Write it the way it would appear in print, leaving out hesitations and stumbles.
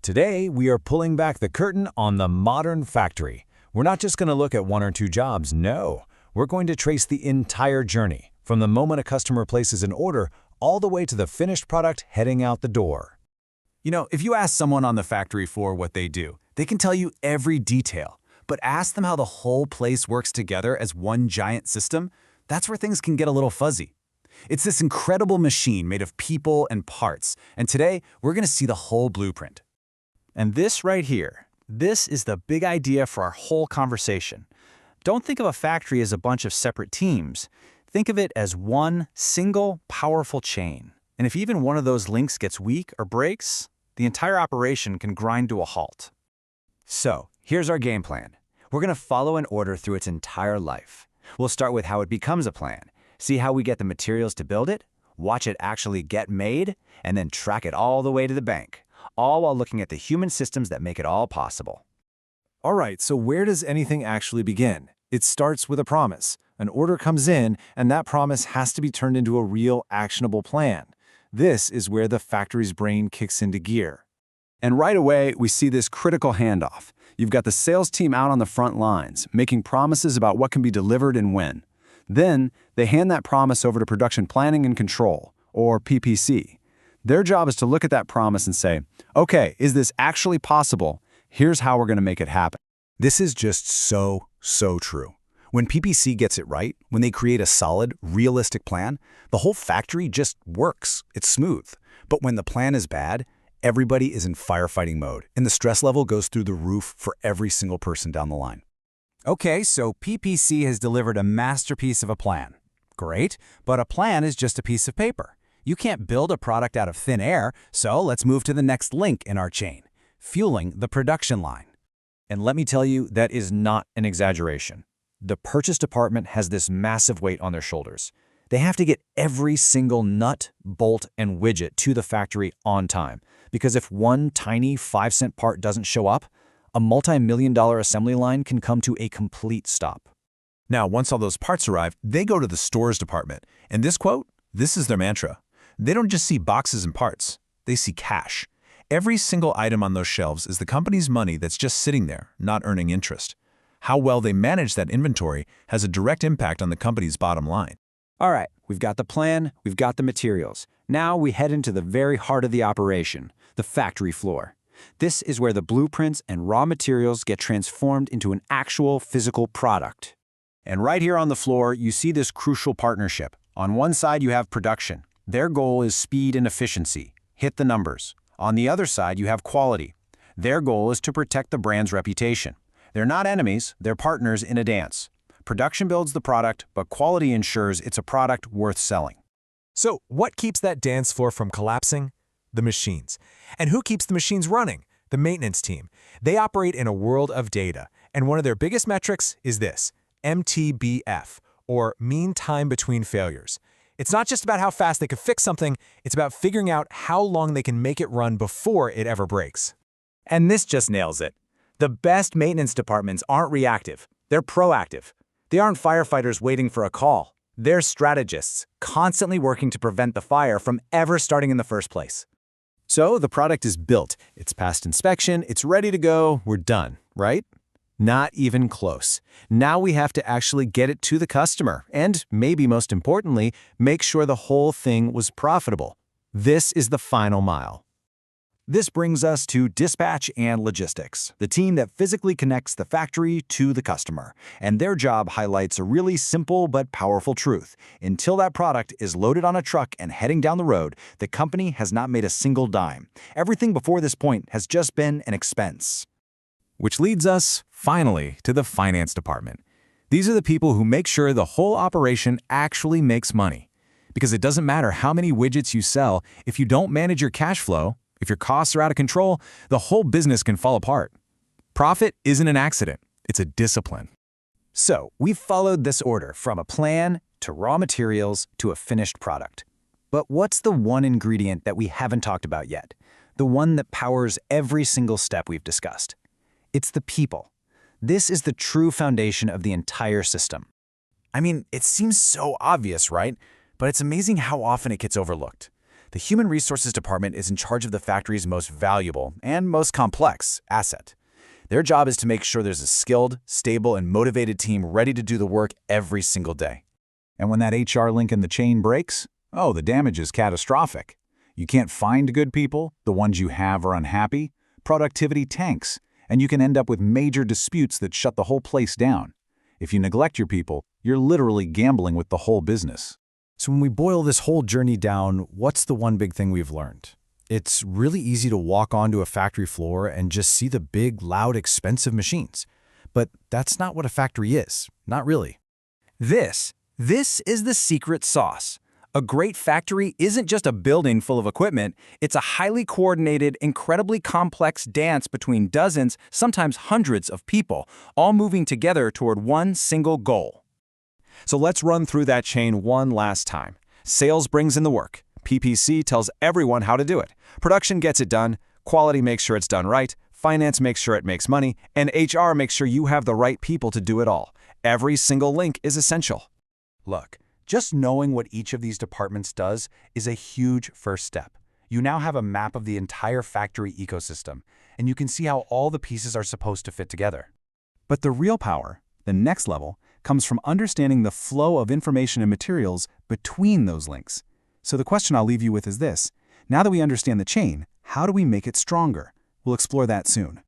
Today, we are pulling back the curtain on the modern factory. We're not just going to look at one or two jobs, no. We're going to trace the entire journey, from the moment a customer places an order all the way to the finished product heading out the door. You know, if you ask someone on the factory floor what they do, they can tell you every detail. But ask them how the whole place works together as one giant system, that's where things can get a little fuzzy. It's this incredible machine made of people and parts, and today we're going to see the whole blueprint. And this right here, this is the big idea for our whole conversation. Don't think of a factory as a bunch of separate teams. Think of it as one single, powerful chain. And if even one of those links gets weak or breaks, the entire operation can grind to a halt. So, here's our game plan. We're going to follow an order through its entire life. We'll start with how it becomes a plan, see how we get the materials to build it, watch it actually get made, and then track it all the way to the bank, all while looking at the human systems that make it all possible. All right, so where does anything actually begin? It starts with a promise. An order comes in, and that promise has to be turned into a real, actionable plan. This is where the factory's brain kicks into gear. And right away, we see this critical handoff. You've got the sales team out on the front lines, making promises about what can be delivered and when. Then, they hand that promise over to production planning and control, or PPC. Their job is to look at that promise and say, okay, is this actually possible? Here's how we're going to make it happen. This is just so true. When PPC gets it right, when they create a solid, realistic plan, the whole factory just works. It's smooth. But when the plan is bad, everybody is in firefighting mode, and the stress level goes through the roof for every single person down the line. Okay, so PPC has delivered a masterpiece of a plan. Great, but a plan is just a piece of paper. You can't build a product out of thin air, so let's move to the next link in our chain, fueling the production line. And let me tell you, that is not an exaggeration. The purchase department has this massive weight on their shoulders. They have to get every single nut, bolt, and widget to the factory on time. Because if one tiny 5-cent part doesn't show up, a multi-million-dollar assembly line can come to a complete stop. Now, once all those parts arrive, they go to the stores department. And this is their mantra. They don't just see boxes and parts. They see cash. Every single item on those shelves is the company's money that's just sitting there, not earning interest. How well they manage that inventory has a direct impact on the company's bottom line. All right, we've got the plan, we've got the materials. Now we head into the very heart of the operation, the factory floor. This is where the blueprints and raw materials get transformed into an actual physical product. And right here on the floor, you see this crucial partnership. On one side, you have production. Their goal is speed and efficiency. Hit the numbers. On the other side, you have quality. Their goal is to protect the brand's reputation. They're not enemies, they're partners in a dance. Production builds the product, but quality ensures it's a product worth selling. So what keeps that dance floor from collapsing? The machines. And who keeps the machines running? The maintenance team. They operate in a world of data, and one of their biggest metrics is this, MTBF, or mean time between failures. It's not just about how fast they can fix something, it's about figuring out how long they can make it run before it ever breaks. And this just nails it. The best maintenance departments aren't reactive, they're proactive. They aren't firefighters waiting for a call. They're strategists, constantly working to prevent the fire from ever starting in the first place. So the product is built, it's passed inspection, it's ready to go, we're done, right? Not even close. Now we have to actually get it to the customer and, maybe most importantly, make sure the whole thing was profitable. This is the final mile. This brings us to dispatch and logistics, the team that physically connects the factory to the customer. And their job highlights a really simple but powerful truth. Until that product is loaded on a truck and heading down the road, the company has not made a single dime. Everything before this point has just been an expense. Which leads us, finally, to the finance department. These are the people who make sure the whole operation actually makes money. Because it doesn't matter how many widgets you sell, if you don't manage your cash flow, if your costs are out of control, the whole business can fall apart. Profit isn't an accident, it's a discipline. So, we've followed this order from a plan to raw materials to a finished product. But what's the one ingredient that we haven't talked about yet? The one that powers every single step we've discussed. It's the people. This is the true foundation of the entire system. I mean, it seems so obvious, right? But it's amazing how often it gets overlooked. The human resources department is in charge of the factory's most valuable and most complex asset. Their job is to make sure there's a skilled, stable, and motivated team ready to do the work every single day. And when that HR link in the chain breaks, oh, the damage is catastrophic. You can't find good people, the ones you have are unhappy, productivity tanks, and you can end up with major disputes that shut the whole place down. If you neglect your people, you're literally gambling with the whole business. So when we boil this whole journey down, what's the one big thing we've learned? It's really easy to walk onto a factory floor and just see the big, loud, expensive machines. But that's not what a factory is. Not really. This is the secret sauce. A great factory isn't just a building full of equipment, it's a highly coordinated, incredibly complex dance between dozens, sometimes hundreds of people, all moving together toward one single goal. So let's run through that chain one last time. Sales brings in the work. PPC tells everyone how to do it. Production gets it done. Quality makes sure it's done right. Finance makes sure it makes money. And HR makes sure you have the right people to do it all. Every single link is essential. Look, just knowing what each of these departments does is a huge first step. You now have a map of the entire factory ecosystem, and you can see how all the pieces are supposed to fit together. But the real power, the next level, comes from understanding the flow of information and materials between those links. So the question I'll leave you with is this. Now that we understand the chain, how do we make it stronger? We'll explore that soon.